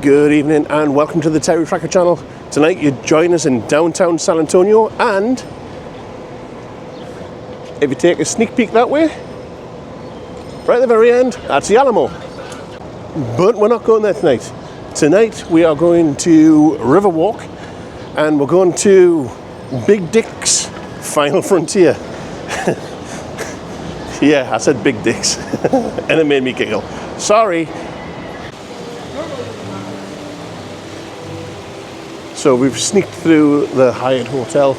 Good evening and welcome to the TerryTracker channel. Tonight you join us in downtown San Antonio, and if you take a sneak peek that way, right at the very end, that's the Alamo. But we're not going there tonight. Tonight we are going to Riverwalk and we're going to Big Dick's Final Frontier. Yeah, I said Big Dick's and it made me giggle. Sorry. So we've sneaked through the Hyatt Hotel,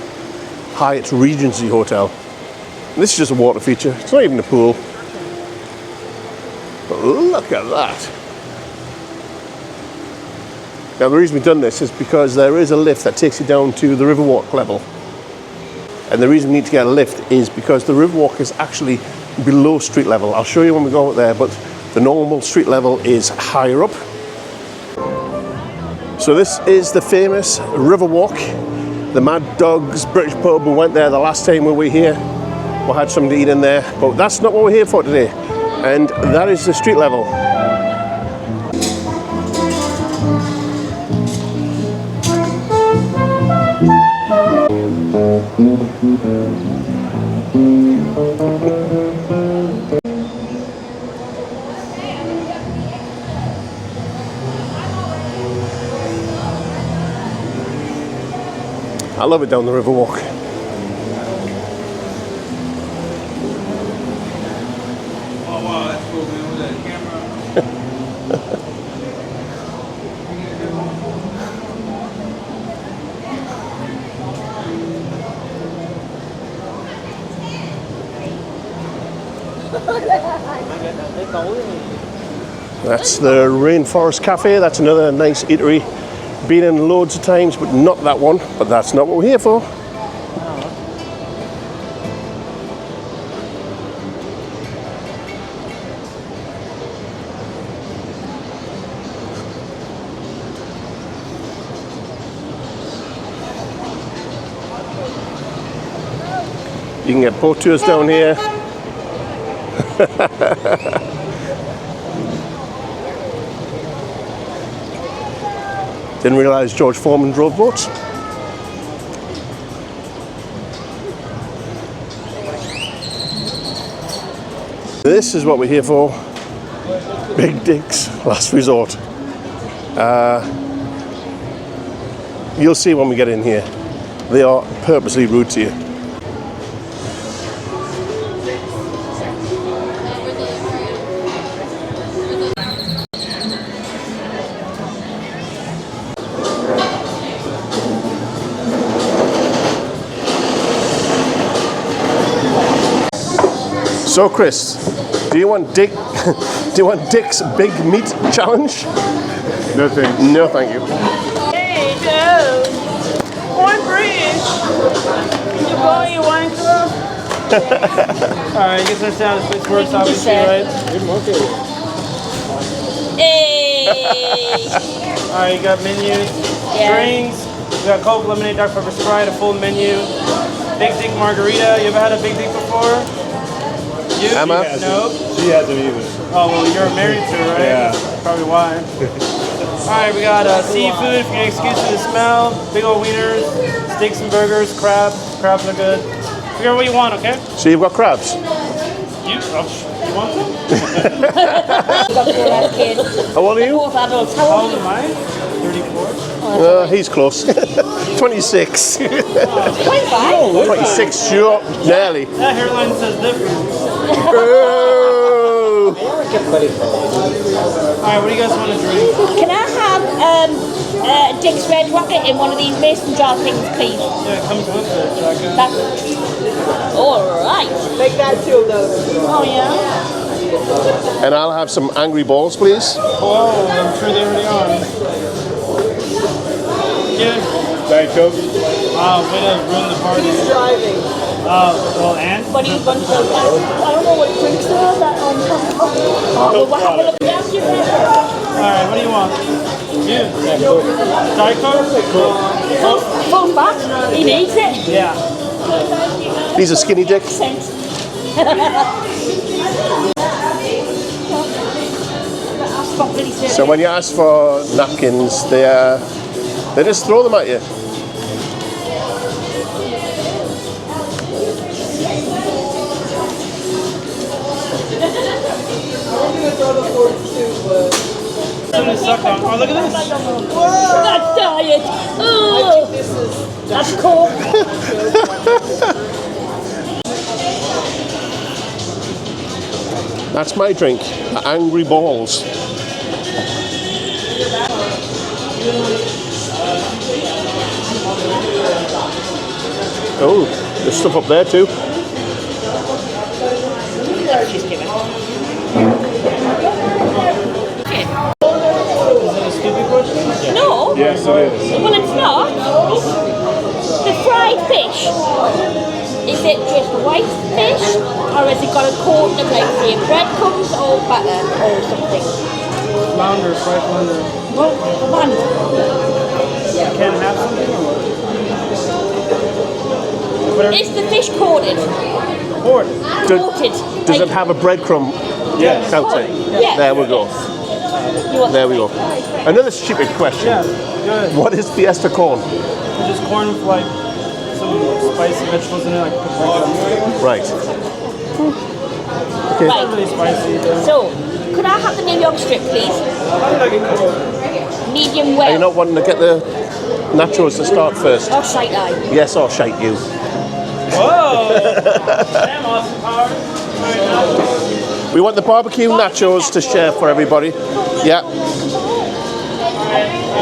Hyatt Regency Hotel. This is just a water feature, it's not even a pool. But look at that. Now the reason we've done this is because there is a lift that takes you down to the Riverwalk level. And the reason we need to get a lift is because the Riverwalk is actually below street level. I'll show you when we go out there, but the normal street level is higher up. So this is the famous Riverwalk, the Mad Dog's British pub. We went there the last time we were here. We had something to eat in there, but that's not what we're here for today. And that is the street level. I love it down the Riverwalk. Oh wow, that's cool, man. With that camera. That's the Rainforest Cafe. That's another nice eatery. Been in loads of times, but not that one. But that's not what we're here for. You can get boat tours down here. Didn't realise George Foreman drove boats. This is what we're here for. Big Dick's Last Resort. You'll see when we get in here. They are purposely rude to you. So Chris, do you want Dick's Big Meat Challenge? No thanks. No, thank you. Hey, Joe. Cornbread. You boy, you want to? Alright, you can understand how this works, obviously, right? Hey. Alright, you got menus, drinks, you got Coke, lemonade, dark pepper Sprite, a full menu, Big Dick Margarita. You ever had a Big Dick before? You? Emma? No. She hasn't either. Oh, well, you're married to her, right? Yeah. Probably why. Alright, we got seafood, if you get excuse to the smell, big old wieners, steaks and burgers, crabs. Crabs are good. Figure out what you want, okay? So you've got crabs? You want some? How old are you? How old am I? 34. He's close. 26. 25? 26, sure, nearly. That hairline says different. Oh. Alright, what do you guys want to drink? Can I have Dick's Red Rocket in one of these mason jar things, please? Yeah, it comes with it, shotgun. All right. Make that too, though. Oh, yeah? And I'll have some angry balls, please. Oh, I'm sure they already are. Yeah. Diet Coke? Wow, way to ruin the party. He's driving. Well, and? What do you want to go down? I don't know what drinks there are that on top. Oh, we'll have a look down here. Alright, what do you want? You? Diet Coke? Full fat. He needs it. Yeah. These are skinny dicks. Sense. spot really serious. So when you ask for napkins, they just throw them at you. Somebody sucked on. Oh, look at this. That's diet. Oh, that's cool. That's my drink, Angry Balls. Oh, there's stuff up there too. No. Yes, it is. Well, it's not. The fried fish. Is it just white fish, or has it got a coating of like say breadcrumbs or butter or something? Flounder, fried flounder. Well, one. Can I have something or what? Is the fish coated? Board. Coated. Does it have a breadcrumb Yes. coating? Yes. There we go. You want There we go. Another stupid question. Yeah, good. What is fiesta corn? Just corn with like some spicy vegetables in it, like paprika. Right. Okay. Not really spicy. But So, could I have the New York strip, please? Medium Are you well. not wanting to get the nachos to start first? Or shite eye? Yes, I'll shite you. whoa! Damn, Austin Power. We want the barbecue nachos to share for everybody. Yeah.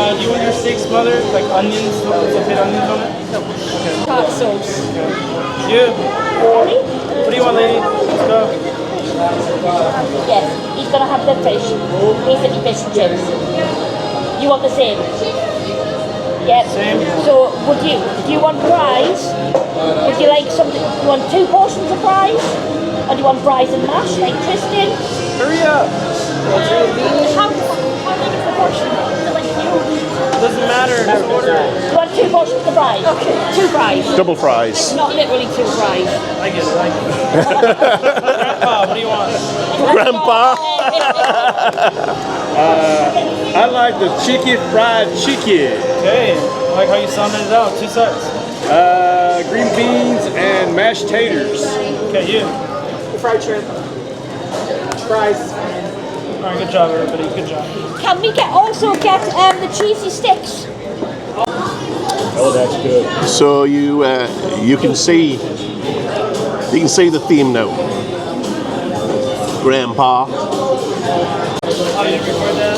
Do you want your steak smothered, like onions, sauteed onions on it? Tartar sauce. You. What do you want, lady? Let's go. Yes, he's gonna have the fish. Basically fish and chips. You want the same? Yep. Same. So do you want fries? Would you like something, you want 2 portions of fries? Or do you want fries and mash like Tristan? Hurry up. How big is the portion? Is it like huge? Doesn't matter. Just order it. You want 2 portions of fries? Okay. 2 fries. Double fries. Not literally 2 fries. I get it. I get it. Grandpa, what do you want? Grandpa. I like the chicken fried chicken. Okay. I like how you sounded it out. 2 sides. Green beans and mashed taters. Okay, you. Fried shrimp. Fries. All right, good job, everybody. Good job. Can we also get the cheesy sticks? Oh, that's good. So you can see the theme now. Grandpa. Oh, you didn't record that?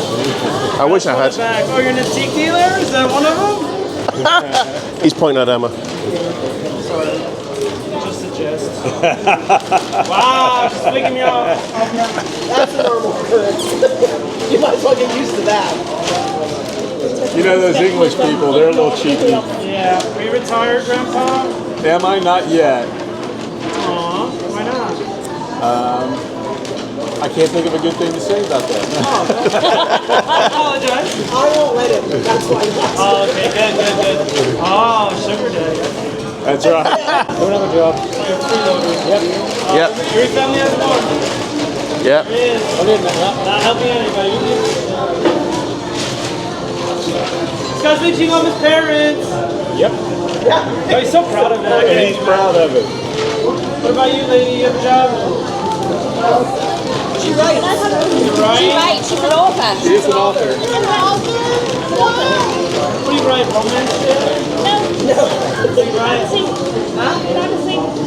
I wish I had. Back. Oh, you're an antique dealer? Is that one of them? He's pointing at Emma. Just a jest. Wow, she's flicking me off. That's a normal occurrence. You might as well get used to that. You know those English people, they're a little cheeky. Yeah. Are you retired, Grandpa? Am I? Not yet. Aw, why not? I can't think of a good thing to say about that. I apologize. I won't let him. That's why. Oh, okay, good. Oh, sugar daddy. That's right. Don't have a job. You're freeloader. Yep. Yep. Your family has more. Yep. It is. Not helping anybody. This guy's reaching on his parents. Yep. Oh, he's so proud of that. And he's proud of it. What about you, lady? You have a job? She writes. You write? Right, she's an author. She is an author. What do you write? Romance shit? No. What do you write? Huh?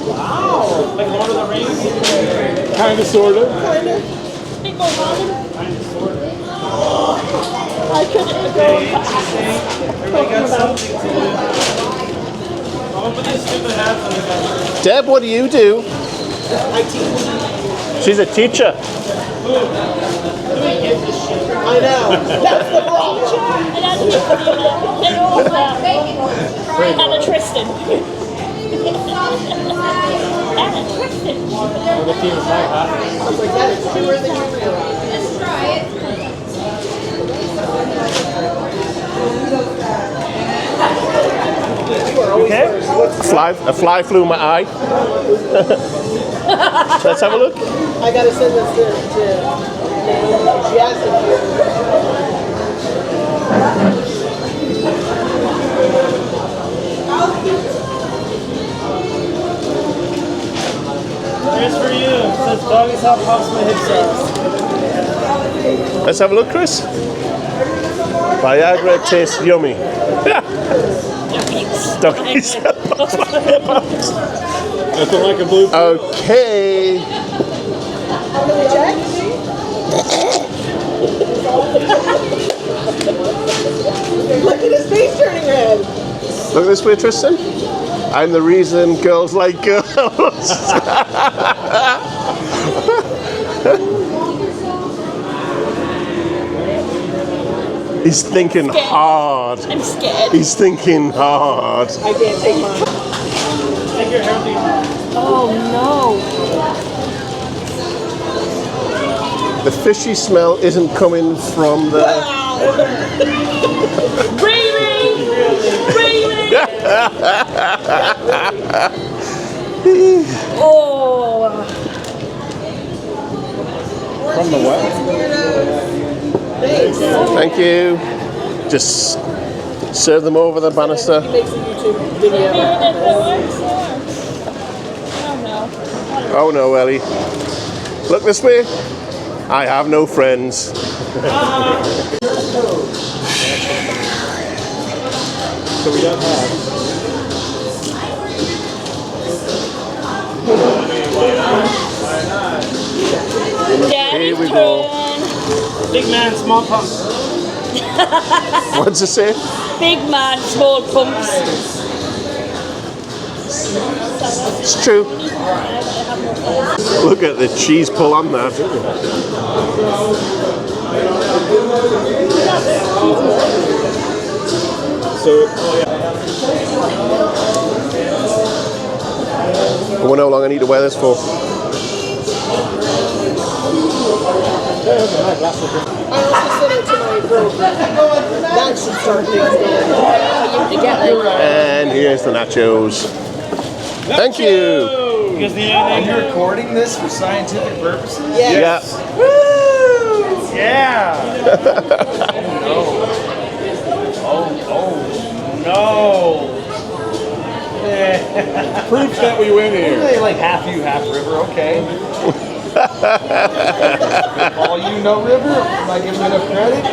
Wow. Like Lord of the Rings? Kind of, sort of. Bit more modern. Kind of, sort of. I couldn't Okay, go. interesting. Everybody got something to do. I'm gonna put these stupid hats on the guy. Deb, what do you do? I teach. She's a teacher. I know. That's the problem. And that's the they're all Anna Tristan. Anna Tristan. I was like, that is truer than you realize. Okay? A fly flew in my eye. Let's have a look. I gotta send this to Here's for you. It says doggy's hot pops my hip sauce. Let's have a look, Chris. Viagra tastes yummy. Doggies. Nothing like a blue. Okay. Look at his face turning red. Look this way, Tristan. I'm the reason girls like girls. He's thinking hard. I'm scared. He's thinking hard. I can't take mine. Take your hair. Oh The fishy smell isn't coming from the... Really? Really? Oh. From the what? Thank you. Just serve them over the banister. He makes a YouTube video. Oh no, Ellie. Look this way. I have no friends. So we don't have. Here we go. Big man, small pump. What's it say? Big man, small pumps. It's true. Look at the cheese pull on that. I wonder how long I need to wear this for. I also sent it to my girlfriend. That should start things going. And here's the nachos. Thank you. You guys need anything? Are you recording this for scientific purposes? Yes. Yeah. No. Proof that we win here. Hey, like half you, half river, okay. All you, no river? Am I giving you enough credit?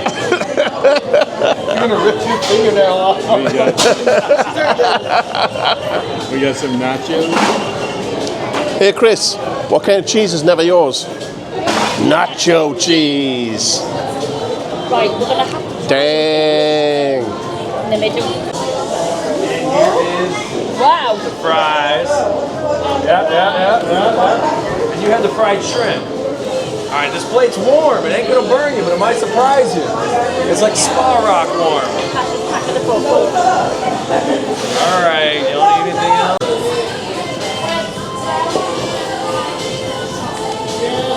You're gonna rip your fingernail off. We got some nachos. Hey Chris, what kind of cheese is never yours? Nacho cheese. Right, we're gonna have to Dang. in the middle. And here is Wow. the fries. Yeah. And you had the fried shrimp. All right, this plate's warm. It ain't gonna burn you, but it might surprise you. It's like spa rock warm. All right, you don't need anything else?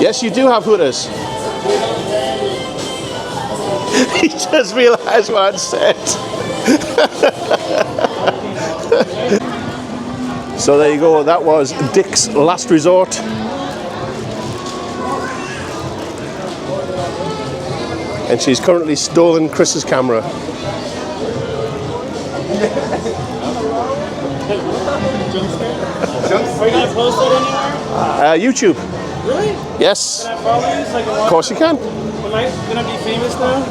Yes, you do have hooters. He just realized what I'd said. So there you go, that was Dick's last resort. And she's currently stolen Chris's camera. Are you gonna post it anywhere? YouTube. Really? Yes, Can I follow you so I can of watch? course you can. Am I gonna be famous now?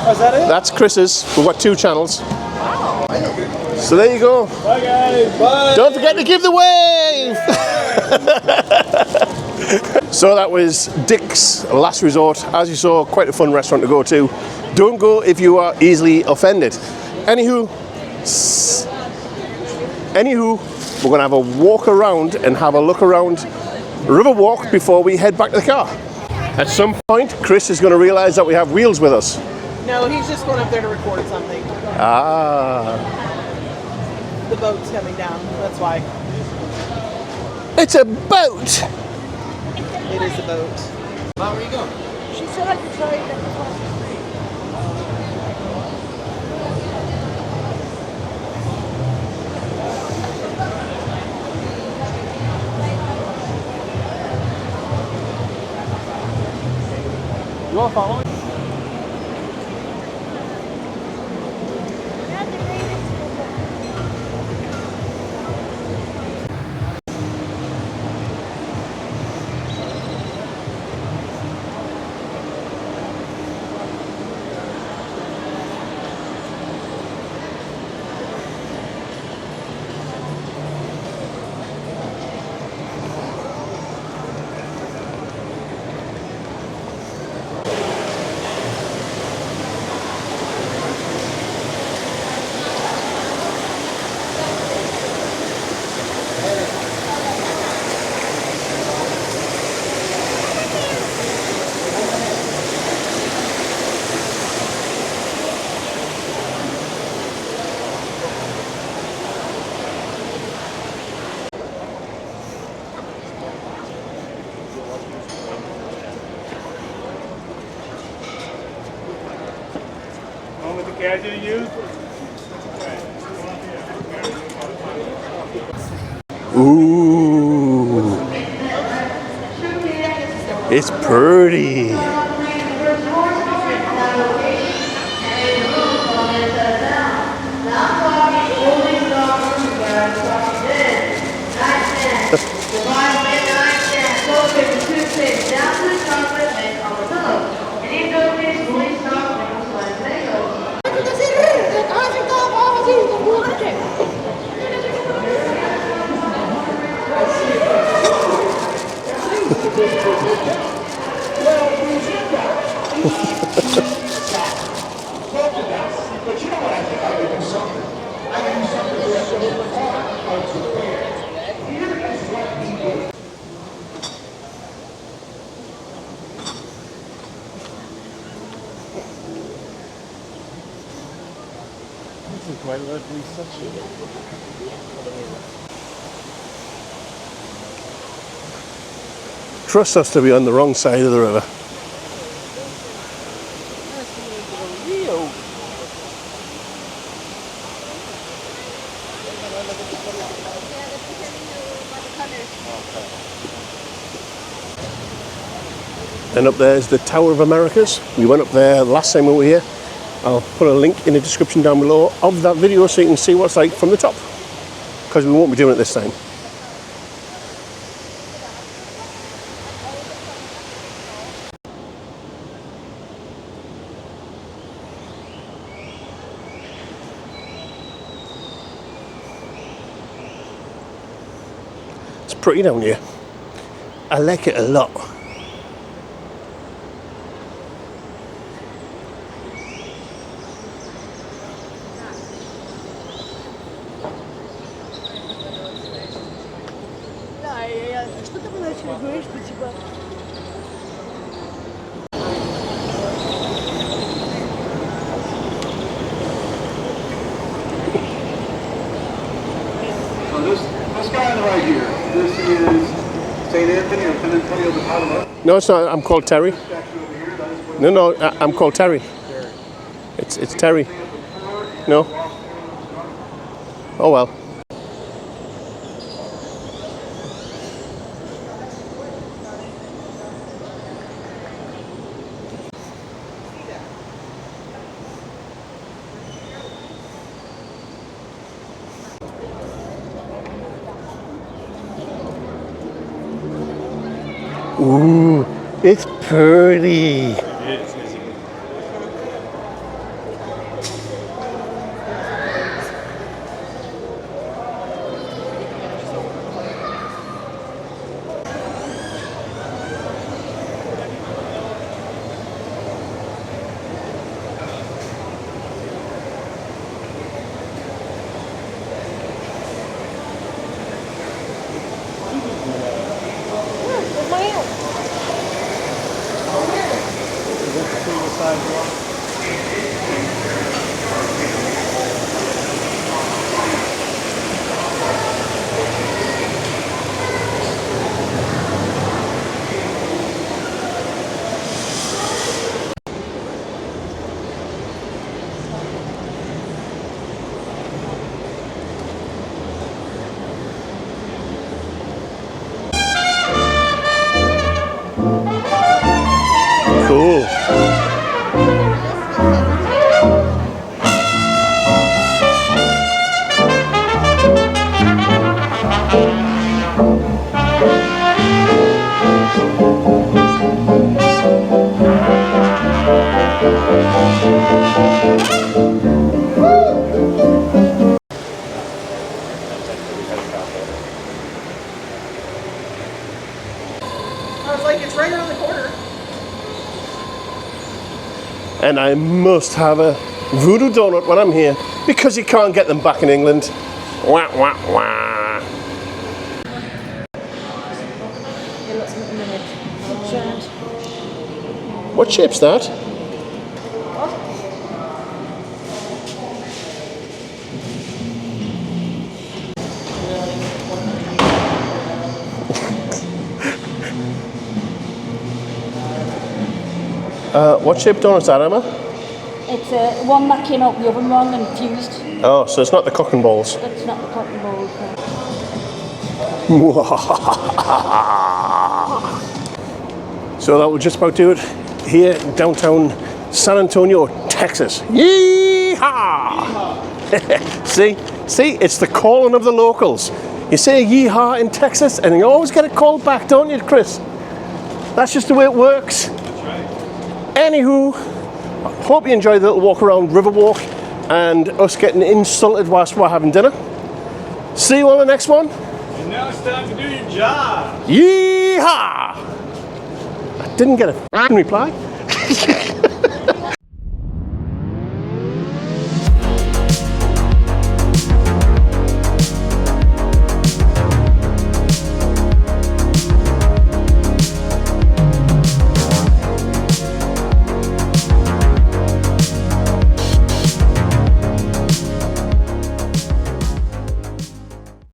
Oh, is that it? That's Chris's. We've got 2 channels. So there you go. Bye guys. Bye. Don't forget to give the wave! So that was Dick's last resort. As you saw, quite a fun restaurant to go to. Don't go if you are easily offended. Anywho, we're going to have a walk around and have a look around Riverwalk before we head back to the car. At some point, Chris is going to realize that we have wheels with us. No, he's just going up there to record something. Ah. The boat's coming down. That's why. It's a boat! It is a boat. Mom, where you going? She said I could try it. You want to follow me? One with the caddy to use. Ooh, it's pretty. Trust us to be on the wrong side of the river. And up there is the Tower of Americas. We went up there last time we were here. I'll put a link in the description down below of that video so you can see what it's like from the top, because we won't be doing it this time. It's pretty down here. I like it a lot. So this guy on the right here, this is St. Anthony or San Antonio de Padua. No, it's not. I'm called Terry. Statue over here, that is No, I'm called Terry. It's Terry. No? Oh well. Ooh, it's pretty. I was like, it's right around the corner. And I must have a voodoo donut when I'm here because you can't get them back in England. Wah, wah, wah. What shape's that? What shape donut's that, Emma? It's one that came out the oven wrong and fused. Oh, so it's not the cock and balls. It's not the cotton balls. So that will just about do it here in downtown San Antonio, Texas. Yee-haw! See, it's the calling of the locals. You say yee-haw in Texas and you always get a call back, don't you, Chris? That's just the way it works. Anywho, hope you enjoyed the little walk around Riverwalk and us getting insulted whilst we're having dinner. See you on the next one. And now it's time to do your job. Yee-haw! I didn't get a f***ing reply.